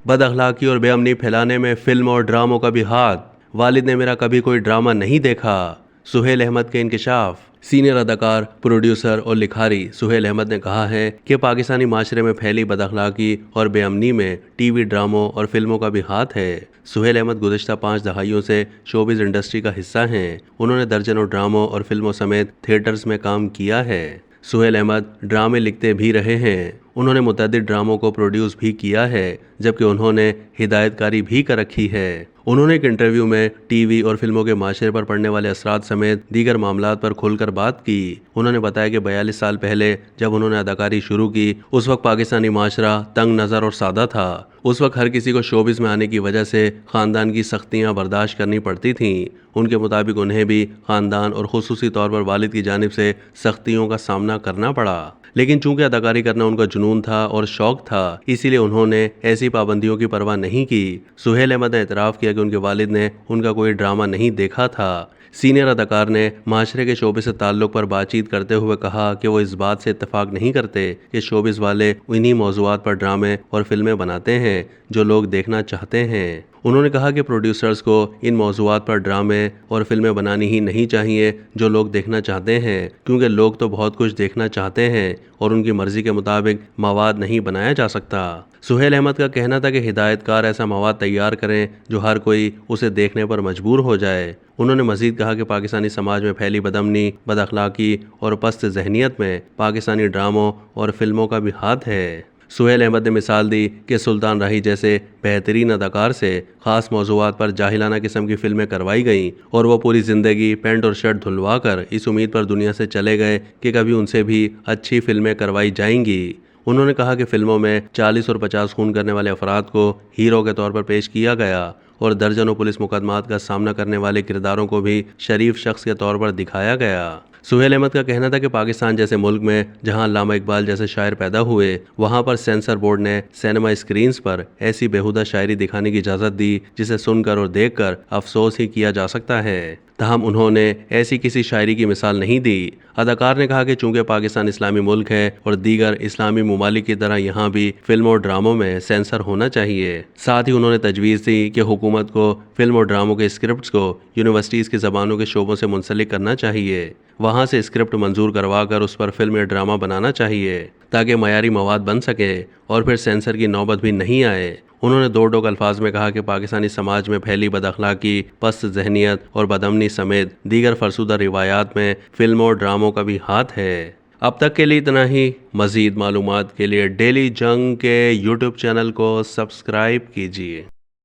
بد اخلاقی اور بے امنی پھیلانے میں فلم اور ڈراموں کا بھی ہاتھ، والد نے میرا کبھی کوئی ڈرامہ نہیں دیکھا، سہیل احمد کے انکشاف۔ سینئر اداکار، پروڈیوسر اور لکھاری سہیل احمد نے کہا ہے کہ پاکستانی معاشرے میں پھیلی بد اخلاقی اور بے امنی میں ٹی وی ڈراموں اور فلموں کا بھی ہاتھ ہے۔ سہیل احمد گزشتہ 5 دہائیوں سے شوبز انڈسٹری کا حصہ ہیں۔ انہوں نے درجنوں ڈراموں اور فلموں سمیت تھیٹرز میں کام کیا ہے۔ سہیل احمد ڈرامے لکھتے بھی رہے ہیں۔ انہوں نے متعدد ڈراموں کو پروڈیوس بھی کیا ہے، جبکہ انہوں نے ہدایت کاری بھی کر رکھی ہے۔ انہوں نے ایک انٹرویو میں ٹی وی اور فلموں کے معاشرے پر پڑنے والے اثرات سمیت دیگر معاملات پر کھل کر بات کی۔ انہوں نے بتایا کہ 42 سال پہلے جب انہوں نے اداکاری شروع کی، اس وقت پاکستانی معاشرہ تنگ نظر اور سادہ تھا۔ اس وقت ہر کسی کو شوبز میں آنے کی وجہ سے خاندان کی سختیاں برداشت کرنی پڑتی تھیں۔ ان کے مطابق انہیں بھی خاندان اور خصوصی طور پر والد کی جانب سے سختیوں کا سامنا کرنا پڑا، لیکن چونکہ اداکاری کرنا ان کا جنون تھا اور شوق تھا، اسی لیے انہوں نے ایسی پابندیوں کی پرواہ نہیں کی۔ سہیل احمد نے اعتراف کیا کہ ان کے والد نے ان کا کوئی ڈرامہ نہیں دیکھا تھا۔ سینئر اداکار نے معاشرے کے شعبے سے تعلق پر بات چیت کرتے ہوئے کہا کہ وہ اس بات سے اتفاق نہیں کرتے کہ شوبز والے انہی موضوعات پر ڈرامے اور فلمیں بناتے ہیں جو لوگ دیکھنا چاہتے ہیں۔ انہوں نے کہا کہ پروڈیوسرز کو ان موضوعات پر ڈرامے اور فلمیں بنانی ہی نہیں چاہیے جو لوگ دیکھنا چاہتے ہیں، کیونکہ لوگ تو بہت کچھ دیکھنا چاہتے ہیں اور ان کی مرضی کے مطابق مواد نہیں بنایا جا سکتا۔ سہیل احمد کا کہنا تھا کہ ہدایت کار ایسا مواد تیار کریں جو ہر کوئی اسے دیکھنے پر مجبور ہو جائے۔ انہوں نے مزید کہا کہ پاکستانی سماج میں پھیلی بد امنی، بد اخلاقی اور پست ذہنیت میں پاکستانی ڈراموں اور فلموں کا بھی ہاتھ ہے۔ سہیل احمد نے مثال دی کہ سلطان راہی جیسے بہترین اداکار سے خاص موضوعات پر جاہلانہ قسم کی فلمیں کروائی گئیں اور وہ پوری زندگی پینٹ اور شرٹ دھلوا کر اس امید پر دنیا سے چلے گئے کہ کبھی ان سے بھی اچھی فلمیں کروائی جائیں گی۔ انہوں نے کہا کہ فلموں میں 40 اور 50 خون کرنے والے افراد کو ہیرو کے طور پر پیش کیا گیا اور درجنوں پولیس مقدمات کا سامنا کرنے والے کرداروں کو بھی شریف شخص کے طور پر دکھایا گیا۔ سہیل احمد کا کہنا تھا کہ پاکستان جیسے ملک میں جہاں علامہ اقبال جیسے شاعر پیدا ہوئے، وہاں پر سینسر بورڈ نے سینما اسکرینز پر ایسی بیہودہ شاعری دکھانے کی اجازت دی جسے سن کر اور دیکھ کر افسوس ہی کیا جا سکتا ہے۔ تاہم انہوں نے ایسی کسی شاعری کی مثال نہیں دی۔ اداکار نے کہا کہ چونکہ پاکستان اسلامی ملک ہے اور دیگر اسلامی ممالک کی طرح یہاں بھی فلموں اور ڈراموں میں سینسر ہونا چاہیے۔ ساتھ ہی انہوں نے تجویز دی کہ حکومت کو فلم اور ڈراموں کے اسکرپٹس کو یونیورسٹیز کی زبانوں کے شعبوں سے منسلک کرنا چاہیے، وہاں سے اسکرپٹ منظور کروا کر اس پر فلم یا ڈرامہ بنانا چاہیے تاکہ معیاری مواد بن سکے اور پھر سینسر کی نوبت بھی نہیں آئے۔ انہوں نے دو ٹوک الفاظ میں کہا کہ پاکستانی سماج میں پھیلی بد اخلاقی، پست ذہنیت اور بد امنی سمیت دیگر فرسودہ روایات میں فلموں اور ڈراموں کا بھی ہاتھ ہے۔ اب تک کے لیے اتنا ہی۔ مزید معلومات کے لیے ڈیلی جنگ کے یوٹیوب چینل کو سبسکرائب کیجیے۔